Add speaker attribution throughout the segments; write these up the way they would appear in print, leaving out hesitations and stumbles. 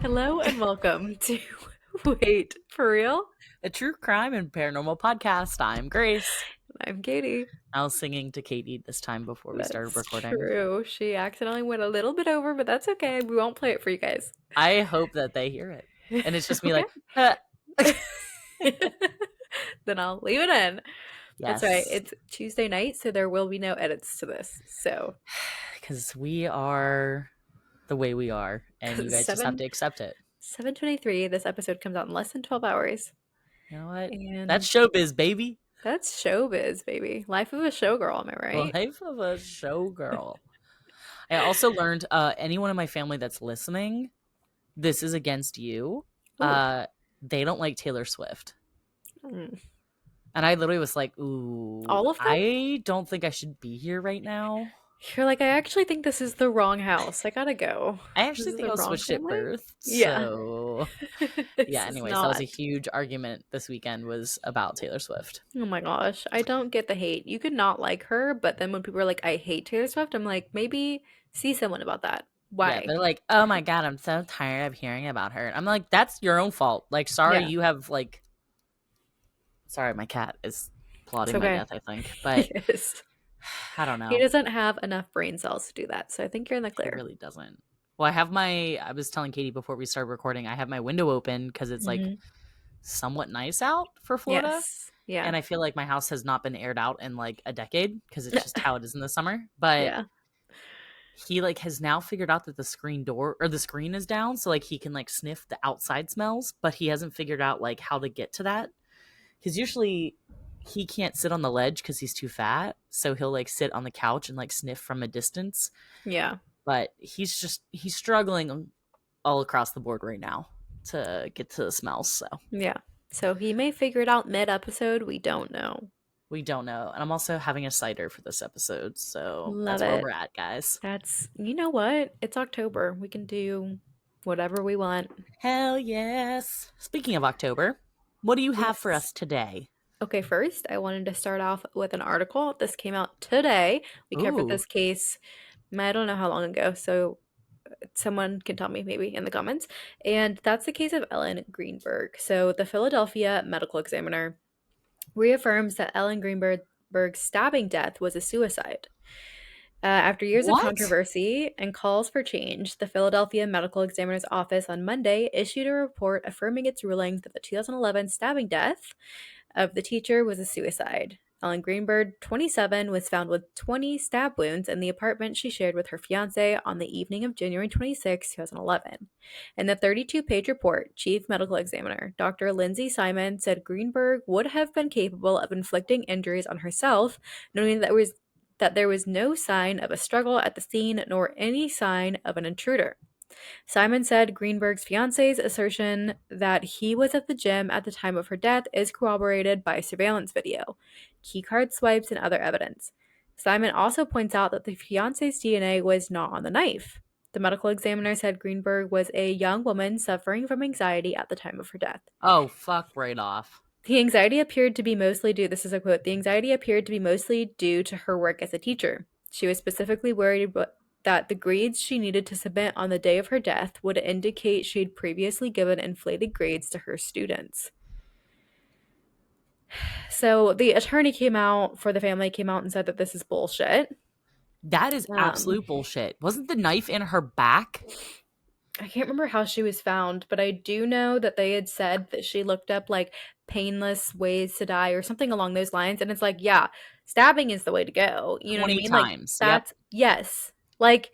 Speaker 1: Hello and welcome to Wait, for real?
Speaker 2: A true crime and paranormal podcast. I'm Grace.
Speaker 1: I'm Katie.
Speaker 2: I was singing to Katie this time before we started
Speaker 1: That's
Speaker 2: recording.
Speaker 1: true. She accidentally went a little bit over, but that's okay. We won't play it for you guys.
Speaker 2: I hope that they hear it. And it's just me
Speaker 1: Okay.
Speaker 2: like, huh.
Speaker 1: Then I'll leave it in. That's right.
Speaker 2: Yes.
Speaker 1: It's Tuesday night, so there will be no edits to this. So,
Speaker 2: Because we are the way we are, and you guys just have
Speaker 1: 7
Speaker 2: to accept it.
Speaker 1: 7:23, this episode comes out in less than 12 hours.
Speaker 2: You know what?
Speaker 1: And
Speaker 2: That's showbiz, baby.
Speaker 1: that's showbiz, baby. Life of a showgirl, am I right?
Speaker 2: Life of a showgirl. I also learned anyone in my family that's listening, this is against you.
Speaker 1: Ooh.
Speaker 2: They don't like Taylor Swift.
Speaker 1: Mm.
Speaker 2: And I literally was like, ooh,
Speaker 1: All of them?
Speaker 2: I don't think I should be here right now.
Speaker 1: You're like, I actually think this is the wrong house. I gotta go.
Speaker 2: I
Speaker 1: This
Speaker 2: actually
Speaker 1: is
Speaker 2: think
Speaker 1: the
Speaker 2: I was
Speaker 1: wrong
Speaker 2: switched at
Speaker 1: family?
Speaker 2: birth.
Speaker 1: Yeah.
Speaker 2: So,
Speaker 1: This
Speaker 2: yeah,
Speaker 1: is
Speaker 2: anyways, that was
Speaker 1: not.
Speaker 2: a huge argument this weekend was about Taylor Swift.
Speaker 1: Oh my gosh. I don't get the hate. You could not like her, but then when people are like, I hate Taylor Swift, I'm like, maybe see someone about that.
Speaker 2: Yeah,
Speaker 1: Why?
Speaker 2: they're like, oh my God, I'm so tired of hearing about her. I'm like, that's your own fault. Like, sorry,
Speaker 1: Yeah.
Speaker 2: you have, like, sorry, my cat is
Speaker 1: It's
Speaker 2: plotting my
Speaker 1: okay.
Speaker 2: death, I think. But
Speaker 1: Yes.
Speaker 2: I don't
Speaker 1: He
Speaker 2: know.
Speaker 1: doesn't have enough brain cells to do that, so I think you're in the
Speaker 2: He
Speaker 1: clear.
Speaker 2: really doesn't. Well, I was telling Katie before we started recording, I have my window open because it's like
Speaker 1: Hmm.
Speaker 2: somewhat nice out for Florida.
Speaker 1: Yes. Yeah.
Speaker 2: And I feel like my house has not been aired out in like a decade because it's just how it is in the summer. But
Speaker 1: Yeah.
Speaker 2: he like has now figured out that the screen is down, so like he can like sniff the outside smells, but he hasn't figured out like how to get to that. Because usually he can't sit on the ledge because he's too fat, so he'll like sit on the couch and like sniff from a distance.
Speaker 1: Yeah.
Speaker 2: But he's struggling all across the board right now to get to the smells. So
Speaker 1: Yeah. So he may figure it out mid-episode. We don't know.
Speaker 2: we don't know. And I'm also having a cider for this episode. So
Speaker 1: Love
Speaker 2: that's where
Speaker 1: it.
Speaker 2: we're at, guys.
Speaker 1: That's, you know what? It's October. We can do whatever we want.
Speaker 2: Hell yes. Speaking of October, what do you have for
Speaker 1: Yes.
Speaker 2: us today?
Speaker 1: Okay, first, I wanted to start off with an article. This came out today. We covered
Speaker 2: Ooh,
Speaker 1: this case, I don't know how long ago, so someone can tell me maybe in the comments. And that's the case of Ellen Greenberg. So the Philadelphia medical examiner reaffirms that Ellen Greenberg's stabbing death was a suicide. After years of
Speaker 2: what?
Speaker 1: controversy and calls for change, the Philadelphia Medical Examiner's Office on Monday issued a report affirming its ruling that the 2011 stabbing death of the teacher was a suicide. Ellen Greenberg, 27, was found with 20 stab wounds in the apartment she shared with her fiance on the evening of January 26, 2011. In the 32-page report, Chief Medical Examiner Dr. Lindsay Simon said Greenberg would have been capable of inflicting injuries on herself, knowing that there was no sign of a struggle at the scene nor any sign of an intruder. Simon said Greenberg's fiance's assertion that he was at the gym at the time of her death is corroborated by surveillance video, keycard swipes, and other evidence. Simon also points out that the fiance's DNA was not on the knife. The medical examiner said Greenberg was a young woman suffering from anxiety at the time of her death.
Speaker 2: Oh, fuck right off.
Speaker 1: The anxiety appeared to be mostly due, this is a quote, the anxiety appeared to be mostly due to her work as a teacher. She was specifically worried that the grades she needed to submit on the day of her death would indicate she'd previously given inflated grades to her students. So the attorney for the family came out and said that this is bullshit.
Speaker 2: That is
Speaker 1: Um,
Speaker 2: absolute bullshit. Wasn't the knife in her back?
Speaker 1: I can't remember how she was found, but I do know that they had said that she looked up like painless ways to die or something along those lines. And it's like, yeah, stabbing is the way to go. You know what I
Speaker 2: 20
Speaker 1: mean? Like,
Speaker 2: times. Yep.
Speaker 1: that's, yes. Like,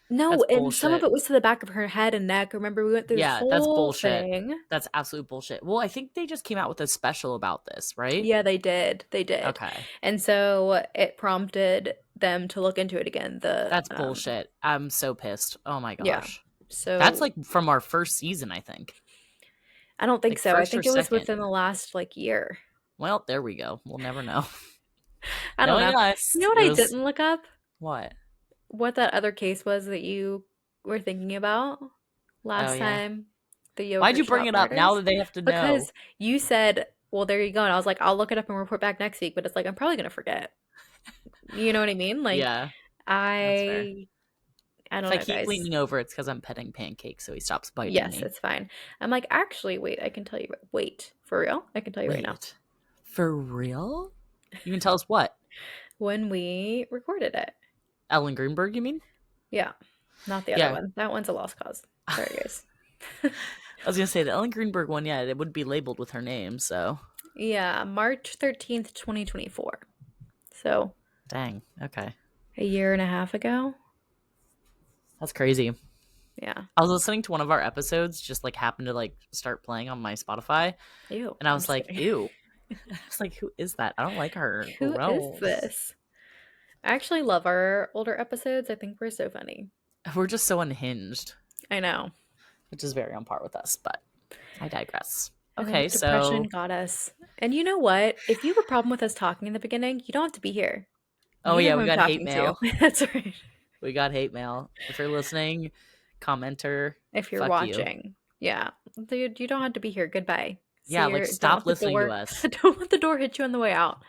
Speaker 1: no,
Speaker 2: That's
Speaker 1: and some of
Speaker 2: bullshit.
Speaker 1: it was to the back of her head and neck. Remember, we went through this
Speaker 2: Yeah, that's
Speaker 1: whole
Speaker 2: bullshit.
Speaker 1: thing.
Speaker 2: That's absolute bullshit. Well, I think they just came out with a special about this, right?
Speaker 1: Yeah, they did. They did.
Speaker 2: Okay.
Speaker 1: And so it prompted them to look into it again.
Speaker 2: That's bullshit. I'm so pissed. Oh my
Speaker 1: Yeah.
Speaker 2: gosh. That's
Speaker 1: So
Speaker 2: like from our first season, I think.
Speaker 1: I don't think
Speaker 2: Like
Speaker 1: so. I
Speaker 2: first or
Speaker 1: think it was
Speaker 2: second.
Speaker 1: within the last like year.
Speaker 2: Well, there we go. We'll never know.
Speaker 1: I don't
Speaker 2: Knowing
Speaker 1: know.
Speaker 2: us,
Speaker 1: You know what
Speaker 2: it
Speaker 1: I
Speaker 2: was
Speaker 1: didn't look up?
Speaker 2: what?
Speaker 1: What that other case was that you were thinking about
Speaker 2: Oh
Speaker 1: last
Speaker 2: yeah.
Speaker 1: time, the
Speaker 2: Why'd
Speaker 1: yogurt
Speaker 2: you bring
Speaker 1: shop
Speaker 2: it up now
Speaker 1: murders?
Speaker 2: that they have to know?
Speaker 1: Because you said, well, there you go. And I was like, I'll look it up and report back next week, but it's like I'm probably gonna forget. You know what I mean? Like
Speaker 2: Yeah, that's fair.
Speaker 1: I I
Speaker 2: If
Speaker 1: don't
Speaker 2: I
Speaker 1: know,
Speaker 2: keep
Speaker 1: guys.
Speaker 2: leaning over, it's because I'm petting Pancake, so he stops biting
Speaker 1: Yes,
Speaker 2: me.
Speaker 1: it's fine. I'm like, actually, wait, I can tell you. Wait, for real? I can tell you right now.
Speaker 2: Wait, for real? You can tell us what?
Speaker 1: When we recorded it.
Speaker 2: Ellen Greenberg, you mean?
Speaker 1: Yeah, not the other
Speaker 2: Yeah.
Speaker 1: one. That one's a lost cause. Sorry, guys.
Speaker 2: I was gonna say the Ellen Greenberg one, yeah, it would be labeled with her name, so
Speaker 1: Yeah, March 13th, 2024. So
Speaker 2: dang. Okay.
Speaker 1: a year and a half ago.
Speaker 2: That's crazy.
Speaker 1: Yeah.
Speaker 2: I was listening to one of our episodes, just like happened to like start playing on my Spotify,
Speaker 1: Ew.
Speaker 2: and I
Speaker 1: I'm
Speaker 2: was
Speaker 1: just
Speaker 2: like,
Speaker 1: kidding.
Speaker 2: ew. I was like, who is that? I don't like her.
Speaker 1: Who is
Speaker 2: Gross.
Speaker 1: this? I actually love our older episodes. I think we're so funny.
Speaker 2: We're just so unhinged,
Speaker 1: I know.
Speaker 2: which is very on par with us, but I digress.
Speaker 1: I think
Speaker 2: Okay,
Speaker 1: depression
Speaker 2: so
Speaker 1: got us. And you know what? If you have a problem with us talking in the beginning, you don't have to be here.
Speaker 2: oh
Speaker 1: You know
Speaker 2: yeah,
Speaker 1: who
Speaker 2: we
Speaker 1: I'm
Speaker 2: got hate
Speaker 1: talking to.
Speaker 2: mail.
Speaker 1: That's right.
Speaker 2: We got hate mail. If you're listening, commenter,
Speaker 1: If you're
Speaker 2: fuck you.
Speaker 1: watching. Yeah. Dude, you don't have to be here. Goodbye. See
Speaker 2: Yeah, like
Speaker 1: you. Don't
Speaker 2: stop
Speaker 1: let the
Speaker 2: listening to
Speaker 1: door
Speaker 2: us.
Speaker 1: don't let the door hit you on the way out.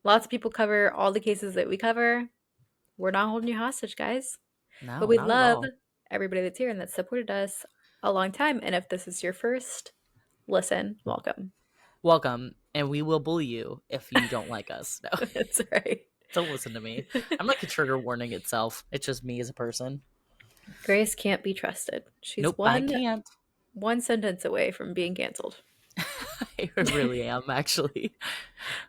Speaker 1: Lots of people cover all the cases that we cover. We're not holding you hostage, guys. But
Speaker 2: No,
Speaker 1: we
Speaker 2: not at
Speaker 1: love
Speaker 2: all.
Speaker 1: everybody that's here and that's supported us a long time. And if this is your first listen, welcome.
Speaker 2: Welcome, and we will bully you if you don't like us. No,
Speaker 1: That's right.
Speaker 2: don't listen to me. I'm like a trigger warning itself. It's just me as a person.
Speaker 1: Grace can't be trusted. She's
Speaker 2: Nope, I can't.
Speaker 1: one sentence away from being canceled.
Speaker 2: I really am, actually.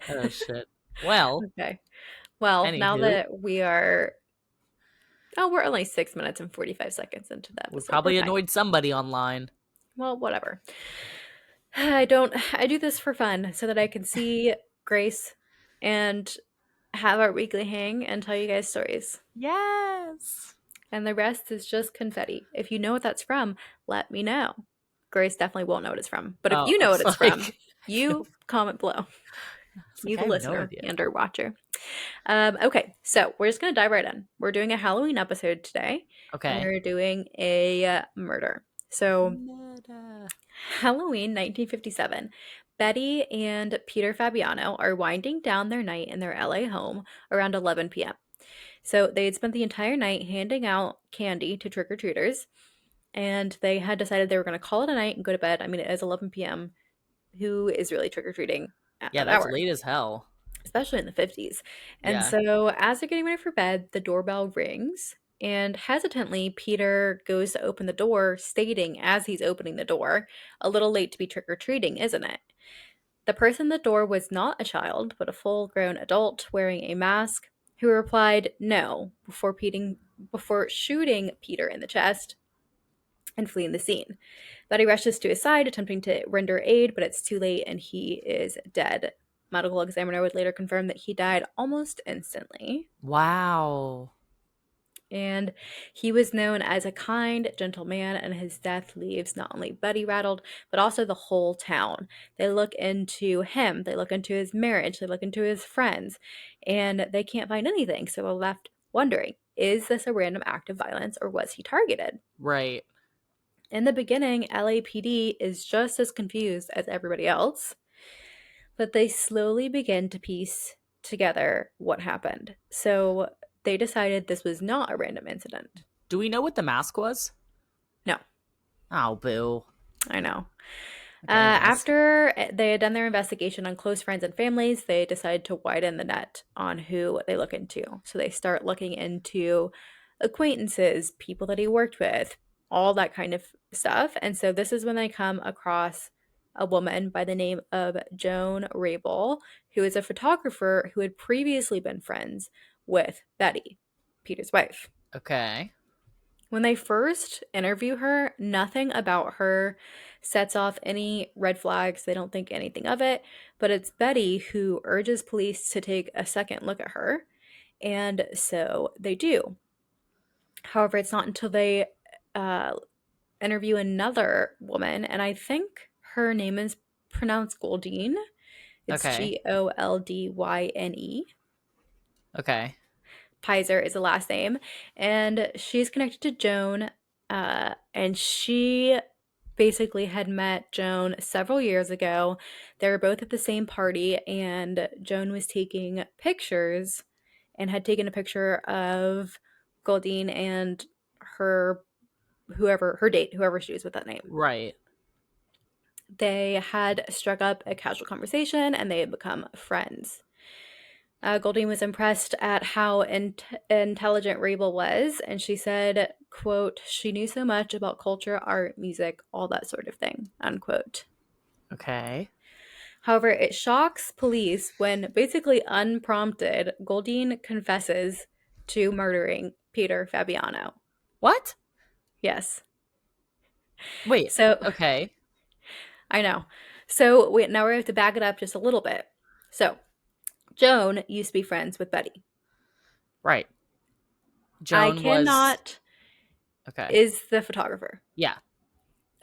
Speaker 2: Oh, shit. Well,
Speaker 1: Okay. Well, now
Speaker 2: anywho,
Speaker 1: that we are we're only 6 minutes and 45 seconds into the
Speaker 2: we
Speaker 1: episode. We're
Speaker 2: probably
Speaker 1: fine.
Speaker 2: annoyed somebody online.
Speaker 1: Well, whatever. I do this for fun so that I can see Grace and have our weekly hang and tell you guys stories.
Speaker 2: Yes.
Speaker 1: And the rest is just confetti. If you know what that's from, let me know. Grace definitely won't know what it's from. But if
Speaker 2: Oh,
Speaker 1: you
Speaker 2: I
Speaker 1: know what
Speaker 2: was
Speaker 1: it's
Speaker 2: like,
Speaker 1: from, you comment below. You,
Speaker 2: I
Speaker 1: the
Speaker 2: have no
Speaker 1: listener
Speaker 2: idea.
Speaker 1: and or watcher. Okay, so we're just going to dive right in. We're doing a Halloween episode today, and
Speaker 2: Okay.
Speaker 1: we're doing a murder. So,
Speaker 2: Meta.
Speaker 1: Halloween 1957. Betty and Peter Fabiano are winding down their night in their LA home around 11 p.m. So, they had spent the entire night handing out candy to trick or treaters, and they had decided they were going to call it a night and go to bed. I mean, it is 11 p.m. Who is really trick or treating at
Speaker 2: Yeah,
Speaker 1: that
Speaker 2: that's
Speaker 1: hour?
Speaker 2: late as hell.
Speaker 1: Especially in the 50s. And
Speaker 2: Yeah.
Speaker 1: so as they're getting ready for bed, the doorbell rings, and hesitantly, Peter goes to open the door, stating as he's opening the door, "A little late to be trick or treating, isn't it?" The person at the door was not a child, but a full grown adult wearing a mask, who replied no before shooting Peter in the chest and fleeing the scene. Betty rushes to his side, attempting to render aid, but it's too late and he is dead. Medical examiner would later confirm that he died almost instantly.
Speaker 2: Wow.
Speaker 1: And he was known as a kind, gentle man, and his death leaves not only Betty rattled, but also the whole town. They look into him, they look into his marriage, they look into his friends, and they can't find anything. So they're left wondering, is this a random act of violence or was he targeted?
Speaker 2: Right.
Speaker 1: In the beginning, LAPD is just as confused as everybody else, but they slowly begin to piece together what happened. So they decided this was not a random incident.
Speaker 2: Do we know what the mask was?
Speaker 1: No,
Speaker 2: Oh, boo.
Speaker 1: I know.
Speaker 2: Like I missed.
Speaker 1: After they had done their investigation on close friends and families, they decided to widen the net on who they look into. So they start looking into acquaintances, people that he worked with, all that kind of stuff. And so this is when they come across a woman by the name of Joan Rabel, who is a photographer who had previously been friends with Betty, Peter's wife.
Speaker 2: Okay.
Speaker 1: When they first interview her, nothing about her sets off any red flags. They don't think anything of it. But it's Betty who urges police to take a second look at her. And so they do. However, it's not until they uh, interview another woman, and I think her name is pronounced Goldine. It's
Speaker 2: Okay.
Speaker 1: GoldYne.
Speaker 2: Okay.
Speaker 1: Pizer is the last name. And she's connected to Joan. And she basically had met Joan several years ago. They were both at the same party, and Joan was taking pictures and had taken a picture of Goldine and her whoever she was with that name.
Speaker 2: Right.
Speaker 1: They had struck up a casual conversation and they had become friends. Goldine was impressed at how intelligent Rabel was, and she said, quote, she knew so much about culture, art, music, all that sort of thing, unquote.
Speaker 2: Okay.
Speaker 1: However, it shocks police when, basically unprompted, Goldine confesses to murdering Peter Fabiano.
Speaker 2: What?
Speaker 1: Yes.
Speaker 2: Wait.
Speaker 1: So,
Speaker 2: Okay.
Speaker 1: I know. So, wait, now we have to back it up just a little bit. So, Joan used to be friends with Betty.
Speaker 2: Right.
Speaker 1: I
Speaker 2: Joan was
Speaker 1: cannot
Speaker 2: okay.
Speaker 1: is the photographer.
Speaker 2: Yeah.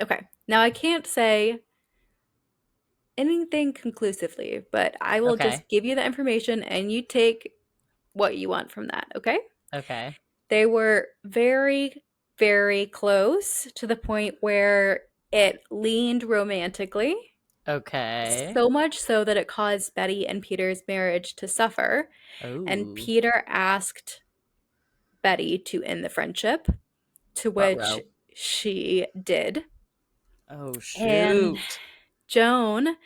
Speaker 1: Okay. Now I can't say anything conclusively, but I will
Speaker 2: Okay.
Speaker 1: just give you the information and you take what you want from that, okay?
Speaker 2: Okay.
Speaker 1: They were very, very close to the point where it leaned romantically,
Speaker 2: Okay.
Speaker 1: so much so that it caused Betty and Peter's marriage to suffer. And
Speaker 2: Oh.
Speaker 1: Peter asked Betty to end the friendship, to which
Speaker 2: Ruh-roh.
Speaker 1: she did.
Speaker 2: Oh
Speaker 1: And
Speaker 2: shoot.
Speaker 1: Joan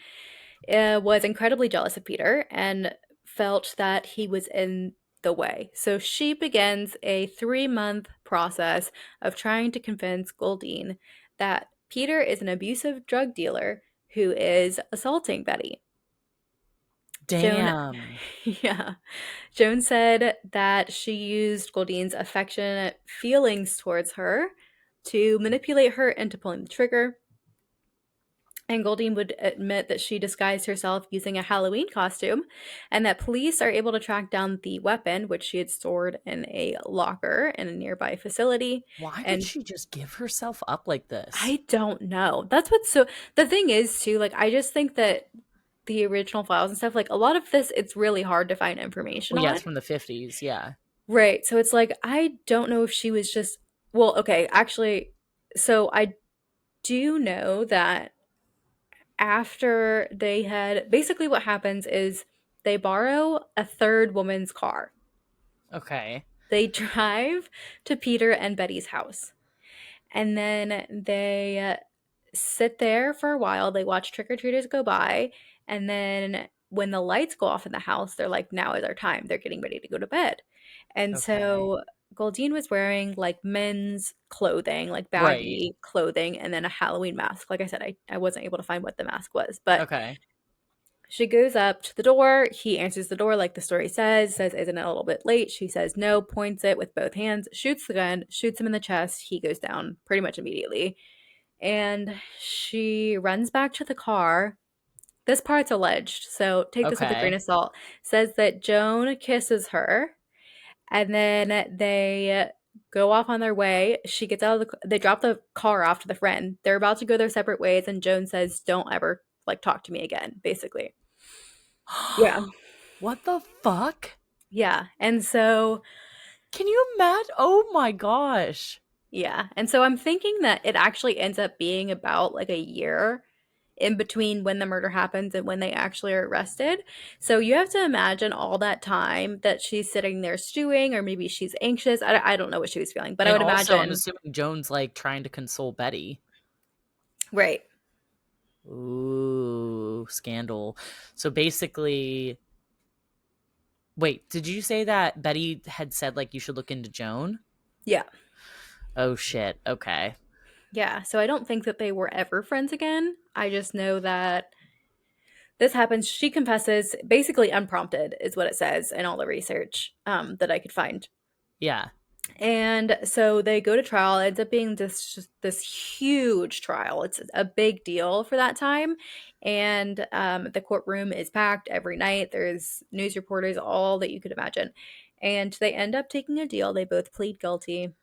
Speaker 1: was incredibly jealous of Peter and felt that he was in the way. So she begins a 3-month process of trying to convince Goldine that Peter is an abusive drug dealer who is assaulting Betty. Joan,
Speaker 2: Damn.
Speaker 1: yeah, Joan said that she used Goldine's affectionate feelings towards her to manipulate her into pulling the trigger. And Goldine would admit that she disguised herself using a Halloween costume, and that police are able to track down the weapon, which she had stored in a locker in a nearby facility.
Speaker 2: Why would
Speaker 1: And
Speaker 2: she just give herself up like this?
Speaker 1: I don't know. That's what's so. The thing is, too, like, I just think that the original files and stuff, like, a lot of this, it's really hard to find information
Speaker 2: Well, yeah,
Speaker 1: on.
Speaker 2: it's from the 50s. Yeah.
Speaker 1: Right. So it's like, I don't know if she was just. Well, okay, actually, so I do know that after they had basically what happens is they borrow a third woman's car.
Speaker 2: Okay.
Speaker 1: They drive to Peter and Betty's house. And then they sit there for a while. They watch trick or treaters go by. And then when the lights go off in the house, they're like, now is our time. They're getting ready to go to bed. And
Speaker 2: Okay.
Speaker 1: so Goldine was wearing like men's clothing, like
Speaker 2: Right.
Speaker 1: baggy clothing, and then a Halloween mask. Like I said, I wasn't able to find what the mask was, but
Speaker 2: Okay.
Speaker 1: she goes up to the door. He answers the door like the story says, isn't it a little bit late? She says no, points it with both hands, shoots the gun, shoots him in the chest. He goes down pretty much immediately. And she runs back to the car. This part's alleged, so take this with a grain
Speaker 2: Okay.
Speaker 1: of salt. Says that Joan kisses her, and then they go off on their way. She gets out of they drop the car off to the friend. They're about to go their separate ways, and Joan says, "Don't ever like talk to me again," basically. Yeah.
Speaker 2: What the fuck?
Speaker 1: Yeah. And so,
Speaker 2: Can you imagine? Oh my gosh.
Speaker 1: yeah. And so I'm thinking that it actually ends up being about like a year in between when the murder happens and when they actually are arrested. So you have to imagine all that time that she's sitting there stewing, or maybe she's anxious. I don't know what she was feeling, but I
Speaker 2: And
Speaker 1: would
Speaker 2: also, I'm
Speaker 1: imagine.
Speaker 2: assuming Joan's like trying to console Betty.
Speaker 1: Right.
Speaker 2: Ooh, scandal. So basically, wait, did you say that Betty had said like you should look into Joan?
Speaker 1: Yeah.
Speaker 2: Oh shit. Okay.
Speaker 1: Yeah. So I don't think that they were ever friends again. I just know that this happens. She confesses basically unprompted, is what it says in all the research that I could find.
Speaker 2: Yeah.
Speaker 1: And so they go to trial. It ends up being this huge trial. It's a big deal for that time, and the courtroom is packed every night. There's news reporters, all that you could imagine, and they end up taking a deal. They both plead guilty,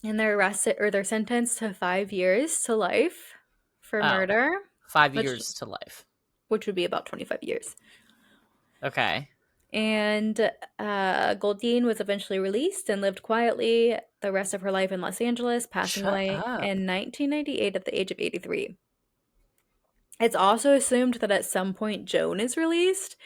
Speaker 1: and they're arrested or they're sentenced to 5 years to life for
Speaker 2: Oh,
Speaker 1: murder,
Speaker 2: five
Speaker 1: which
Speaker 2: years to life.
Speaker 1: which would be about 25 years.
Speaker 2: Okay.
Speaker 1: And Goldine was eventually released and lived quietly the rest of her life in Los Angeles, passing
Speaker 2: Shut
Speaker 1: away
Speaker 2: up.
Speaker 1: in 1998 at the age of 83. It's also assumed that at some point Joan is released,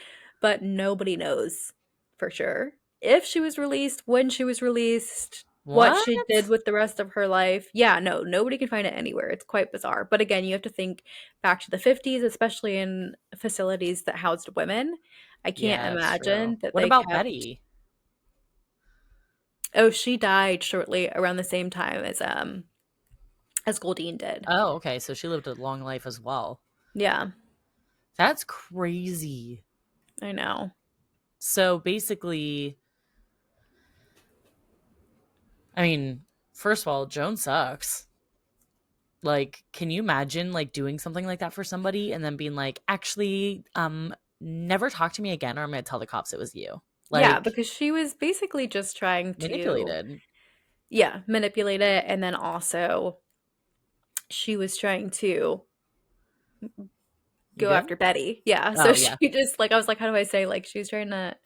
Speaker 1: but nobody knows for sure if she was released, when she was released. what she did
Speaker 2: What?
Speaker 1: with the rest of her life. Yeah, no, nobody can find it anywhere. It's quite bizarre. But again, you have to think back to the 50s, especially in facilities that housed women. I can't
Speaker 2: Yeah, that's true.
Speaker 1: imagine that
Speaker 2: What
Speaker 1: they
Speaker 2: about
Speaker 1: kept.
Speaker 2: Betty?
Speaker 1: Oh, she died shortly around the same time as Goldine did.
Speaker 2: Oh, okay. So she lived a long life as well.
Speaker 1: Yeah,
Speaker 2: That's crazy.
Speaker 1: I know.
Speaker 2: So basically, I mean, first of all, Joan sucks. Like, can you imagine like doing something like that for somebody and then being like, actually, never talk to me again or I'm gonna tell the cops it was you.
Speaker 1: Yeah,
Speaker 2: Like
Speaker 1: because she was basically just trying to,
Speaker 2: manipulated.
Speaker 1: yeah, manipulate it. And then also, she was trying to
Speaker 2: You
Speaker 1: go
Speaker 2: good?
Speaker 1: after Betty. Yeah. So
Speaker 2: Oh
Speaker 1: she
Speaker 2: yeah.
Speaker 1: just, like, I was like, how do I say? Like, she was trying to,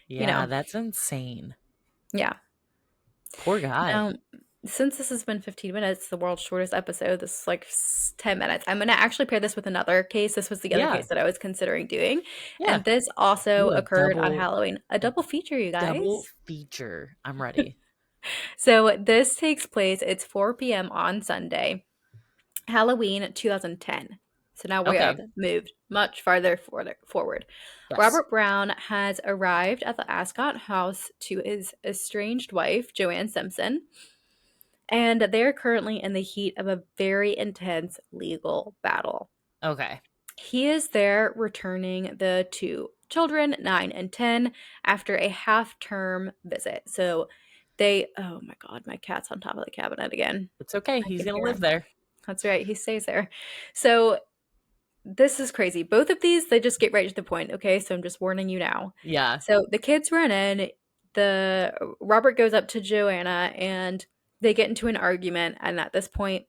Speaker 1: you
Speaker 2: Yeah,
Speaker 1: know,
Speaker 2: that's insane.
Speaker 1: yeah.
Speaker 2: Poor guy.
Speaker 1: Now, since this has been 15 minutes, the world's shortest episode, this is like 10 minutes. I'm going to actually pair this with another case. This was the other
Speaker 2: Yeah.
Speaker 1: case that I was considering doing.
Speaker 2: Yeah.
Speaker 1: And this also
Speaker 2: Ooh, a
Speaker 1: occurred on Halloween. A double feature, you
Speaker 2: double
Speaker 1: guys.
Speaker 2: feature. I'm ready.
Speaker 1: So this takes place, it's 4 p.m. on Sunday, Halloween 2010. So now we have
Speaker 2: Okay.
Speaker 1: moved much farther forward.
Speaker 2: Yes.
Speaker 1: Robert Brown has arrived at the Ascot house to his estranged wife, Joanna Simpson, and they're currently in the heat of a very intense legal battle.
Speaker 2: Okay.
Speaker 1: He is there returning the two children, 9 and 10, after a half term visit. So oh my God, my cat's on top of the cabinet again.
Speaker 2: It's okay.
Speaker 1: I
Speaker 2: He's
Speaker 1: can
Speaker 2: gonna
Speaker 1: hear
Speaker 2: live
Speaker 1: him.
Speaker 2: there.
Speaker 1: That's right. He stays there. So this is crazy. Both of these, they just get right to the point. Okay. So I'm just warning you now.
Speaker 2: Yeah.
Speaker 1: So the kids run in. The Robert goes up to Joanna and they get into an argument. And at this point,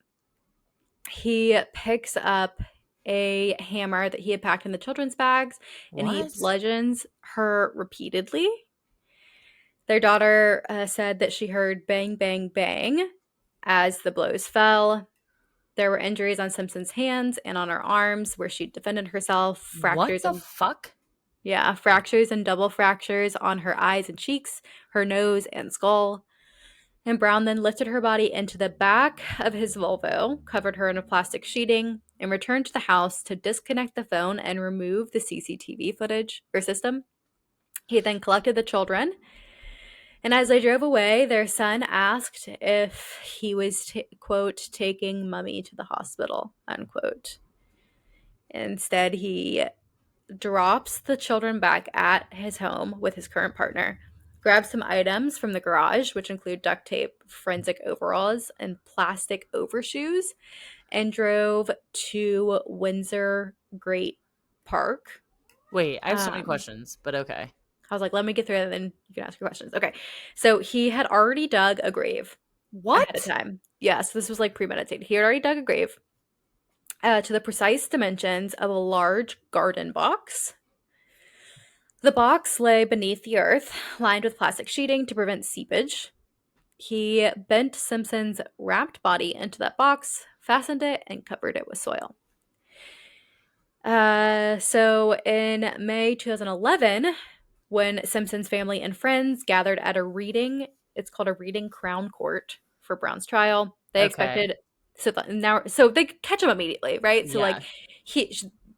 Speaker 1: he picks up a hammer that he had packed in the children's bags and he
Speaker 2: What?
Speaker 1: bludgeons her repeatedly. Their daughter said that she heard bang, bang, bang as the blows fell. There were injuries on Simpson's hands and on her arms where she defended herself,
Speaker 2: What the fuck?
Speaker 1: fractures and double fractures on her eyes and cheeks, her nose and skull. And Brown then lifted her body into the back of his Volvo, covered her in a plastic sheeting, and returned to the house to disconnect the phone and remove the CCTV footage or system. He then collected the children, and as they drove away, their son asked if he was, quote, taking Mummy to the hospital, unquote. Instead, he drops the children back at his home with his current partner, grabs some items from the garage, which include duct tape, forensic overalls, and plastic overshoes, and drove to Windsor Great Park.
Speaker 2: Wait, I have so many
Speaker 1: Um,
Speaker 2: questions, but okay.
Speaker 1: I was like, let me get through it, and then you can ask your questions. Okay. So he had already dug a grave ahead of
Speaker 2: What?
Speaker 1: time. Yes, this was like premeditated. He had already dug a grave to the precise dimensions of a large garden box. The box lay beneath the earth, lined with plastic sheeting to prevent seepage. He bent Simpson's wrapped body into that box, fastened it, and covered it with soil. So in May 2011, when Simpson's family and friends gathered at a reading, it's called a reading Crown Court for Brown's trial. They
Speaker 2: Okay.
Speaker 1: expected so they catch him immediately, right? So like
Speaker 2: Yeah.
Speaker 1: he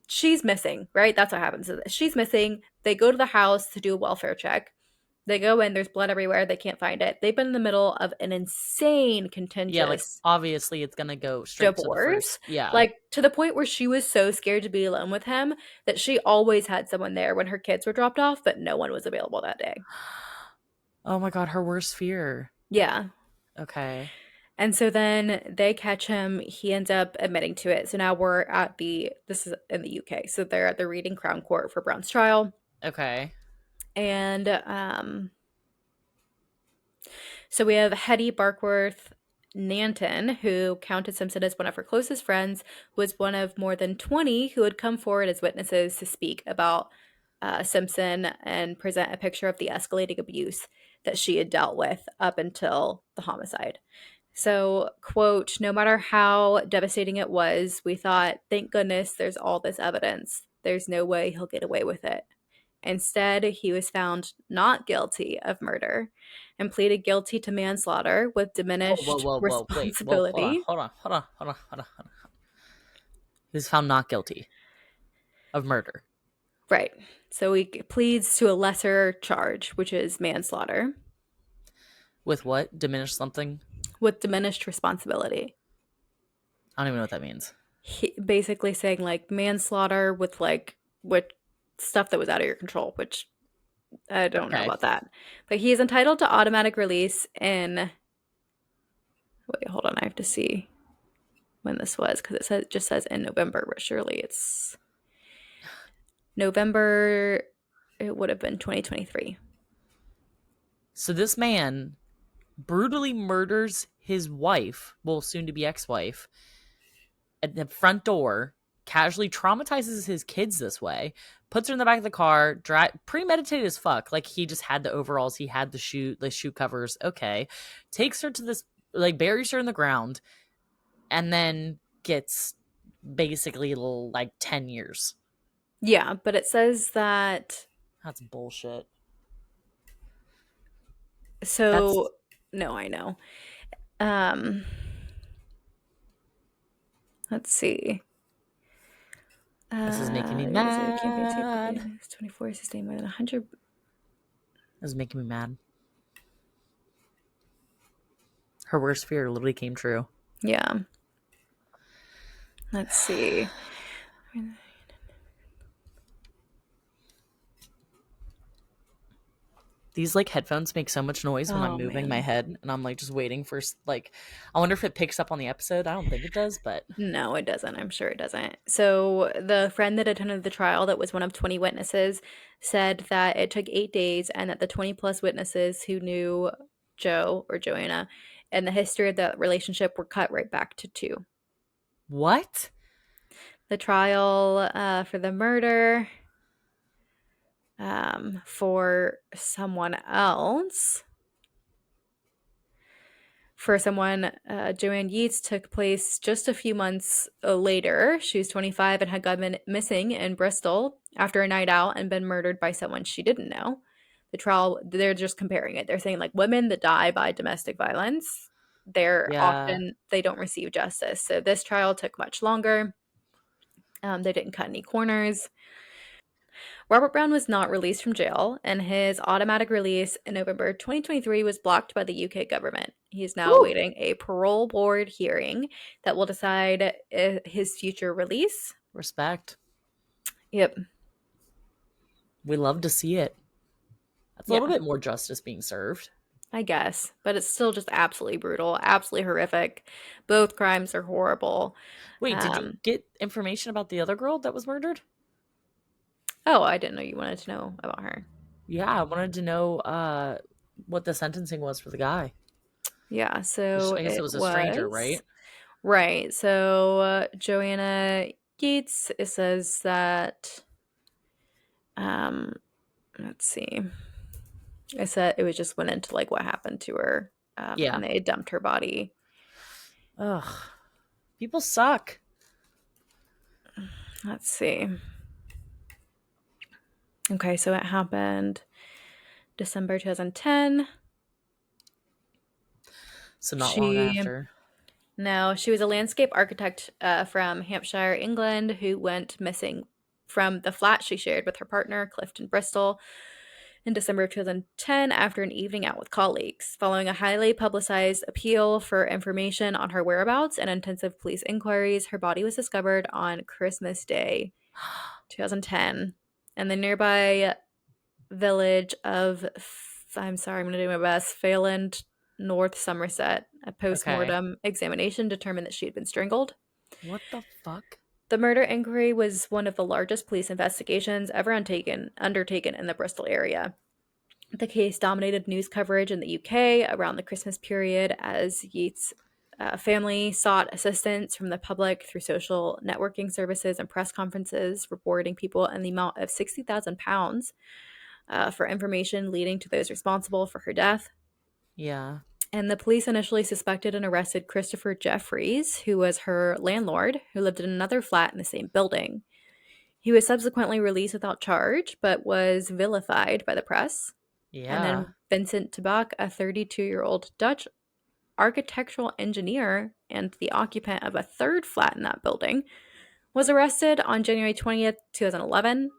Speaker 1: she's missing, right? That's what happens. So she's missing. They go to the house to do a welfare check. They go in, there's blood everywhere. They can't find it. They've been in the middle of an insane
Speaker 2: Yeah, like
Speaker 1: contentious
Speaker 2: obviously it's gonna go straight to the
Speaker 1: divorce,
Speaker 2: first. Yeah.
Speaker 1: like to the point where she was so scared to be alone with him that she always had someone there when her kids were dropped off, but no one was available that day.
Speaker 2: Oh my god, her worst fear.
Speaker 1: Yeah.
Speaker 2: Okay.
Speaker 1: And so then they catch him. He ends up admitting to it. So now we're at this is in the UK. So they're at the Reading Crown Court for Brown's trial.
Speaker 2: Okay.
Speaker 1: And so we have Hetty Barkworth Nanton, who counted Simpson as one of her closest friends, was one of more than 20 who had come forward as witnesses to speak about Simpson and present a picture of the escalating abuse that she had dealt with up until the homicide. So, quote, no matter how devastating it was, we thought, thank goodness there's all this evidence. There's no way he'll get away with it. Instead, he was found not guilty of murder and pleaded guilty to manslaughter with
Speaker 2: Whoa, whoa,
Speaker 1: diminished
Speaker 2: whoa, whoa. Wait, whoa, hold on,
Speaker 1: responsibility.
Speaker 2: hold on, hold on, hold on, hold on, hold on. He was found not guilty of murder.
Speaker 1: Right. So he pleads to a lesser charge, which is manslaughter
Speaker 2: With what? Diminished something?
Speaker 1: with diminished responsibility.
Speaker 2: I don't even know what that means.
Speaker 1: Basically saying like manslaughter with stuff that was out of your control, which I don't know
Speaker 2: Okay.
Speaker 1: about that. But he is entitled to automatic release in. Wait, hold on. I have to see when this was because just says in November, but surely it's November. It would have been 2023.
Speaker 2: So this man brutally murders his wife, well, soon to be ex wife, at the front door, casually traumatizes his kids this way, puts her in the back of the car, premeditated as fuck. Like he just had the overalls, he had the shoe covers. Okay, takes her to this, like buries her in the ground, and then gets basically like 10 years.
Speaker 1: Yeah, but it says that.
Speaker 2: That's bullshit. That's
Speaker 1: So no, I know. Um, let's see.
Speaker 2: this is making me
Speaker 1: There was a campaign tape
Speaker 2: mad.
Speaker 1: in 24 sustained more than 100.
Speaker 2: This is making me mad. Her worst fear literally came true.
Speaker 1: Yeah. Let's see.
Speaker 2: These like headphones make so much noise when I'm
Speaker 1: Oh
Speaker 2: moving my
Speaker 1: man.
Speaker 2: head, and I'm like just waiting for like, I wonder if it picks up on the episode. I don't think it does, but
Speaker 1: No, it doesn't. I'm sure it doesn't. So, the friend that attended the trial, that was one of 20 witnesses, said that it took 8 days and that the 20 plus witnesses who knew Joe or Joanna and the history of that relationship were cut right back to two.
Speaker 2: what?
Speaker 1: The trial for the murder for someone else. For someone, Joanne Yeates took place just a few months later. She was 25 and had gone missing in Bristol after a night out and been murdered by someone she didn't know. The trial, they're just comparing it. They're saying like women that die by domestic violence,
Speaker 2: Yeah.
Speaker 1: they don't receive justice. So this trial took much longer. They didn't cut any corners. Robert Brown was not released from jail, and his automatic release in November 2023 was blocked by the UK government. He is now
Speaker 2: Woo!
Speaker 1: awaiting a parole board hearing that will decide his future release.
Speaker 2: Respect.
Speaker 1: Yep.
Speaker 2: We love to see it. That's a little
Speaker 1: Yeah,
Speaker 2: bit more justice being served.
Speaker 1: I guess. But it's still just absolutely brutal, absolutely horrific. Both crimes are horrible.
Speaker 2: Wait, did you
Speaker 1: Um,
Speaker 2: get information about the other girl that was murdered?
Speaker 1: oh, I didn't know you wanted to know about her.
Speaker 2: Yeah, I wanted to know what the sentencing was for the guy.
Speaker 1: Yeah, so
Speaker 2: I guess it
Speaker 1: it
Speaker 2: was a stranger,
Speaker 1: was.
Speaker 2: right?
Speaker 1: Right. So Joanna Yeates, it says that um let's see. It said it was just went into like what happened to her.
Speaker 2: Yeah.
Speaker 1: And they dumped her body.
Speaker 2: Ugh. People suck.
Speaker 1: Let's see. Okay, so it happened December 2010.
Speaker 2: So not long
Speaker 1: She
Speaker 2: after.
Speaker 1: No, she was a landscape architect from Hampshire, England, who went missing from the flat she shared with her partner, Clifton Bristol, in December of 2010 after an evening out with colleagues. Following a highly publicized appeal for information on her whereabouts and intensive police inquiries, her body was discovered on Christmas Day, 2010, in the nearby village of, I'm sorry, I'm going to do my best, Phelan, North Somerset. A
Speaker 2: Okay.
Speaker 1: post-mortem examination determined that she had been strangled.
Speaker 2: What the fuck?
Speaker 1: The murder inquiry was one of the largest police investigations ever undertaken in the Bristol area. The case dominated news coverage in the UK around the Christmas period as Yeats' family sought assistance from the public through social networking services and press conferences, reporting people in the amount of £60,000 for information leading to those responsible for her death.
Speaker 2: Yeah.
Speaker 1: And the police initially suspected and arrested Christopher Jeffries, who was her landlord, who lived in another flat in the same building. He was subsequently released without charge, but was vilified by the press. And
Speaker 2: Yeah.
Speaker 1: then Vincent Tabak, a 32-year-old Dutch architectural engineer and the occupant of a third flat in that building, was arrested on January 20th, 2011.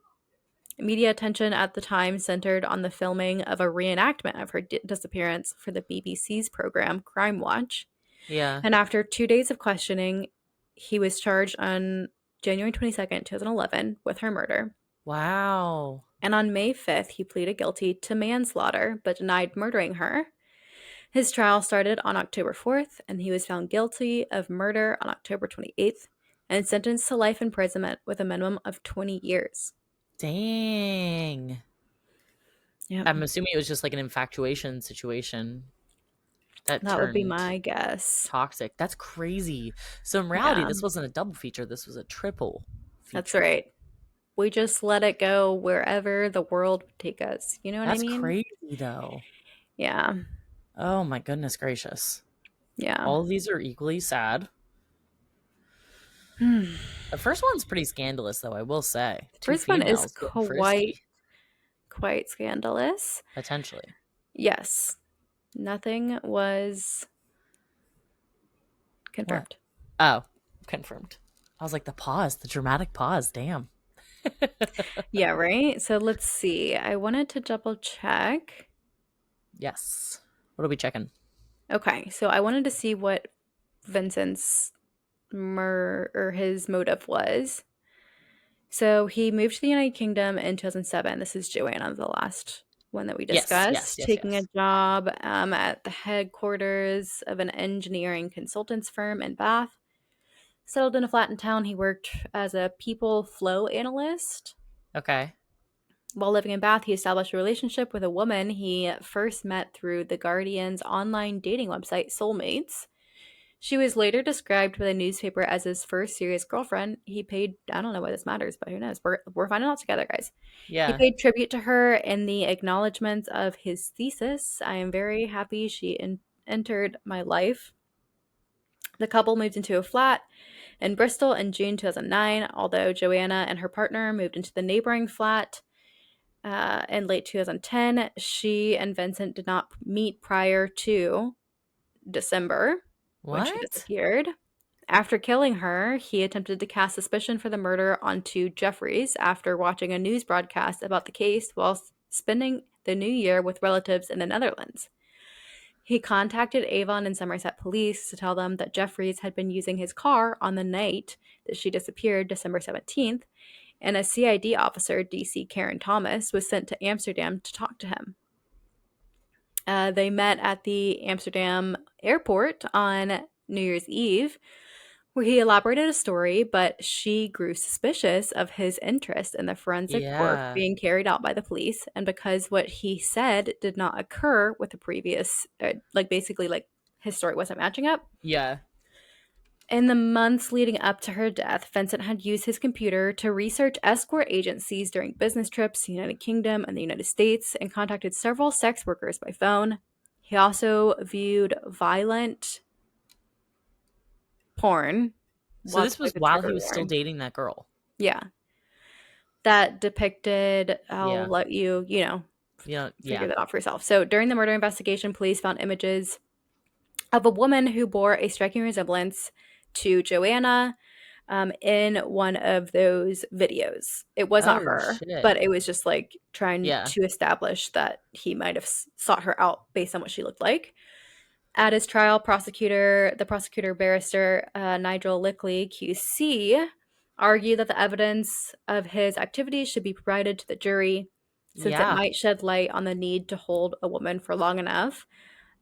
Speaker 1: Media attention at the time centered on the filming of a reenactment of her disappearance for the BBC's program Crime Watch.
Speaker 2: Yeah.
Speaker 1: And after 2 days of questioning, he was charged on January 22nd, 2011 with her murder.
Speaker 2: Wow.
Speaker 1: And on May 5th, he pleaded guilty to manslaughter but denied murdering her. His trial started on October 4th, and he was found guilty of murder on October 28th and sentenced to life imprisonment with a minimum of 20 years.
Speaker 2: Dang.
Speaker 1: Yep,
Speaker 2: I'm assuming it was just like an infatuation situation that
Speaker 1: that would be
Speaker 2: turned
Speaker 1: my guess.
Speaker 2: toxic. That's crazy. So in reality,
Speaker 1: Yeah,
Speaker 2: this wasn't a double feature. This was a triple
Speaker 1: that's
Speaker 2: feature.
Speaker 1: right. We just let it go wherever the world would take us. You know what I
Speaker 2: That's
Speaker 1: mean?
Speaker 2: crazy, though.
Speaker 1: Yeah,
Speaker 2: Oh my goodness gracious.
Speaker 1: yeah.
Speaker 2: All of these are equally sad. The first one's pretty scandalous, though, I will say. Two
Speaker 1: First one is
Speaker 2: females getting frisky,
Speaker 1: quite scandalous.
Speaker 2: potentially.
Speaker 1: Yes, nothing was
Speaker 2: What?
Speaker 1: confirmed.
Speaker 2: Oh, confirmed. I was like, the pause, the dramatic pause. Damn.
Speaker 1: Yeah, right? So let's see. I wanted to double check.
Speaker 2: Yes. What are we checking?
Speaker 1: Okay, so I wanted to see what Vincent's or his motive was. So he moved to the United Kingdom in 2007. This is Joanna, the last one that we
Speaker 2: Yes, yes,
Speaker 1: discussed,
Speaker 2: yes,
Speaker 1: taking a
Speaker 2: yes.
Speaker 1: job at the headquarters of an engineering consultants firm in Bath. Settled in a flat in town, he worked as a people flow analyst.
Speaker 2: Okay.
Speaker 1: While living in Bath, he established a relationship with a woman he first met through The Guardian's online dating website, Soulmates. She was later described by the newspaper as his first serious girlfriend. He paid, I don't know why this matters, but who knows? We're finding out together, guys. He
Speaker 2: Yeah.
Speaker 1: paid tribute to her in the acknowledgments of his thesis. I am very happy she entered my life. The couple moved into a flat in Bristol in June 2009, although Joanna and her partner moved into the neighboring flat in late 2010. She and Vincent did not meet prior to December when she
Speaker 2: What?
Speaker 1: disappeared. After killing her, he attempted to cast suspicion for the murder onto Jeffries after watching a news broadcast about the case while spending the new year with relatives in the Netherlands. He contacted Avon and Somerset police to tell them that Jeffries had been using his car on the night that she disappeared, December 17th, and a CID officer, DC Karen Thomas, was sent to Amsterdam to talk to him. They met at the Amsterdam airport on New Year's Eve, where he elaborated a story, but she grew suspicious of his interest in the forensic work
Speaker 2: Yeah.
Speaker 1: being carried out by the police. And because what he said did not occur with the previous, basically, his story wasn't matching up.
Speaker 2: Yeah.
Speaker 1: In the months leading up to her death, Vincent had used his computer to research escort agencies during business trips to the United Kingdom and the United States and contacted several sex workers by phone. He also viewed violent porn.
Speaker 2: So
Speaker 1: Lots
Speaker 2: this
Speaker 1: of
Speaker 2: was
Speaker 1: the
Speaker 2: while he
Speaker 1: trigger
Speaker 2: was still
Speaker 1: warning.
Speaker 2: dating that girl.
Speaker 1: Yeah. That depicted, I'll
Speaker 2: Yeah.
Speaker 1: let you,
Speaker 2: Yeah.
Speaker 1: figure
Speaker 2: Yeah.
Speaker 1: that out for yourself. So during the murder investigation, police found images of a woman who bore a striking resemblance to Joanna in one of those videos. It was not
Speaker 2: Oh
Speaker 1: her,
Speaker 2: shit.
Speaker 1: but it was just like trying
Speaker 2: Yeah.
Speaker 1: to establish that he might have sought her out based on what she looked like. At his trial, the prosecutor barrister Nigel Lickley, QC, argued that the evidence of his activities should be provided to the jury since it
Speaker 2: Yeah.
Speaker 1: might shed light on the need to hold a woman for long enough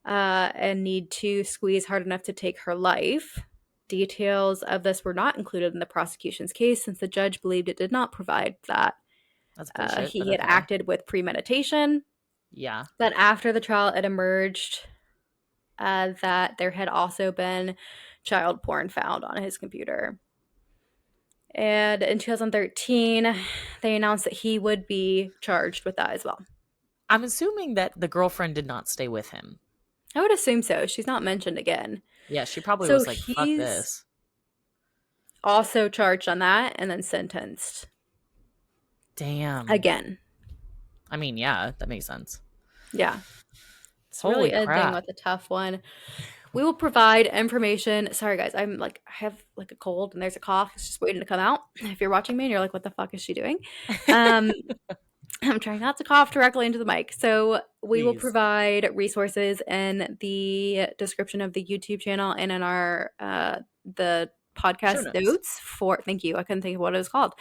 Speaker 1: and need to squeeze hard enough to take her life. Details of this were not included in the prosecution's case since the judge believed it did not provide that.
Speaker 2: That's bullshit, but
Speaker 1: He had
Speaker 2: okay.
Speaker 1: acted with premeditation.
Speaker 2: Yeah.
Speaker 1: But after the trial, it emerged that there had also been child porn found on his computer. And in 2013, they announced that he would be charged with that as well.
Speaker 2: I'm assuming that the girlfriend did not stay with him.
Speaker 1: I would assume so. She's not mentioned again.
Speaker 2: Yeah, she probably
Speaker 1: So
Speaker 2: was like, fuck
Speaker 1: he's
Speaker 2: this.
Speaker 1: also charged on that and then sentenced.
Speaker 2: Damn.
Speaker 1: again.
Speaker 2: I mean, yeah, that makes sense.
Speaker 1: Yeah. It's really
Speaker 2: Holy
Speaker 1: ending
Speaker 2: crap.
Speaker 1: with a tough one. We will provide information. Sorry, guys. I have like a cold and there's a cough. It's just waiting to come out. If you're watching me and you're like, what the fuck is she doing? Um, I'm trying not to cough directly into the mic. So we will
Speaker 2: Please.
Speaker 1: provide resources in the description of the YouTube channel and in our the
Speaker 2: Show
Speaker 1: podcast
Speaker 2: notes.
Speaker 1: notes for. Thank you. I couldn't think of what it was called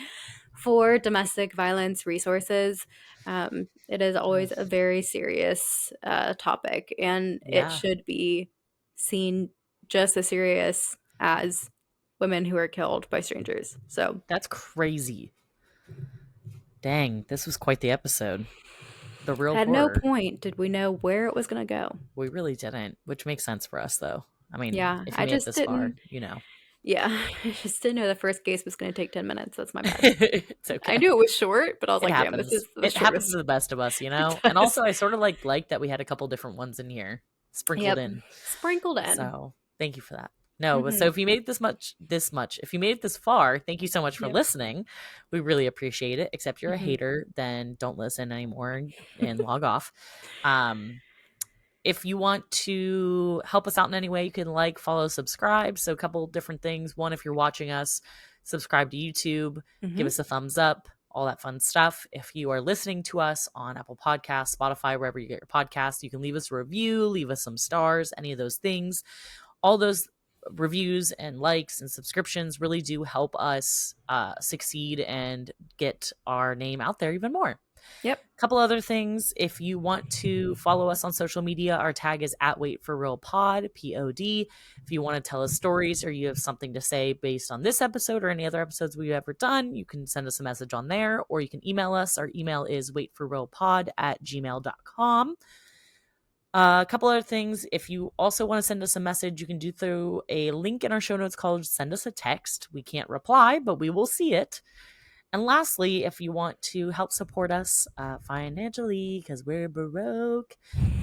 Speaker 1: for domestic violence resources. It is
Speaker 2: Ugh.
Speaker 1: always a very serious topic, and it
Speaker 2: Yeah,
Speaker 1: should be seen just as serious as women who are killed by strangers. So
Speaker 2: that's crazy. Dang, this was quite the episode. The real
Speaker 1: at no
Speaker 2: horror.
Speaker 1: point did we know where it was going to go.
Speaker 2: We really didn't, which makes sense for us, though. I mean,
Speaker 1: Yeah,
Speaker 2: if you
Speaker 1: I
Speaker 2: made it
Speaker 1: just
Speaker 2: this far,
Speaker 1: didn't.
Speaker 2: you know.
Speaker 1: Yeah, I just didn't know the first case was going to take 10 minutes. That's my bad.
Speaker 2: It's
Speaker 1: I
Speaker 2: okay.
Speaker 1: knew it was short, but I was
Speaker 2: It
Speaker 1: like, damn, this
Speaker 2: happens.
Speaker 1: is the
Speaker 2: It happens to
Speaker 1: shortest.
Speaker 2: the best of us, you
Speaker 1: It
Speaker 2: know? And
Speaker 1: does.
Speaker 2: also, I sort of like that we had a couple different ones in here sprinkled
Speaker 1: Yep.
Speaker 2: in.
Speaker 1: Sprinkled in.
Speaker 2: So thank you for that. No, but so
Speaker 1: Hmm.
Speaker 2: if you made it if you made it this far, thank you so much for
Speaker 1: Yep.
Speaker 2: listening. We really appreciate it. Except you're a
Speaker 1: Hmm.
Speaker 2: hater, then don't listen anymore and log off. Um, if you want to help us out in any way, you can like, follow, subscribe. So a couple different things. One, if you're watching us, subscribe to YouTube, give
Speaker 1: Hmm.
Speaker 2: us a thumbs up, all that fun stuff. If you are listening to us on Apple Podcasts, Spotify, wherever you get your podcasts, you can leave us a review, leave us some stars, any of those things. All those reviews and likes and subscriptions really do help us succeed and get our name out there even more.
Speaker 1: Yep.
Speaker 2: Couple other things. If you want to follow us on social media, our tag is at Wait for Real Pod, POD. If you want to tell us stories or you have something to say based on this episode or any other episodes we've ever done, you can send us a message on there or you can email us. Our email is waitforrealpod@gmail.com. A couple other things. If you also want to send us a message, you can do through a link in our show notes called Send Us a Text. We can't reply, but we will see it. And lastly, if you want to help support us financially, because we're broke,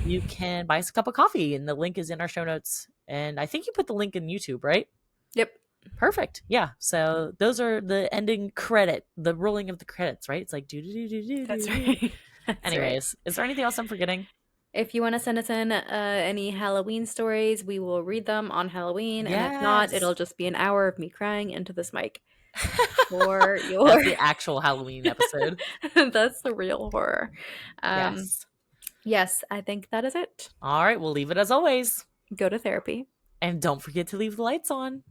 Speaker 2: you can buy us a cup of coffee, and the link is in our show notes. And I think you put the link in YouTube, right?
Speaker 1: Yep.
Speaker 2: Perfect. Yeah. So those are the ending credit, the rolling of the credits, right? It's like do do do do do
Speaker 1: That's
Speaker 2: do do.
Speaker 1: right. That's right.
Speaker 2: Anyways, is there anything else I'm forgetting?
Speaker 1: If you want to send us in any Halloween stories, we will read them on Halloween. And if not,
Speaker 2: Yes.
Speaker 1: it'll just be an hour of me crying into this mic for
Speaker 2: That's
Speaker 1: your.
Speaker 2: the actual Halloween episode.
Speaker 1: That's the real horror. Um,
Speaker 2: Yes.
Speaker 1: yes, I think that is it.
Speaker 2: All right. We'll leave it as always.
Speaker 1: Go to therapy.
Speaker 2: And don't forget to leave the lights on.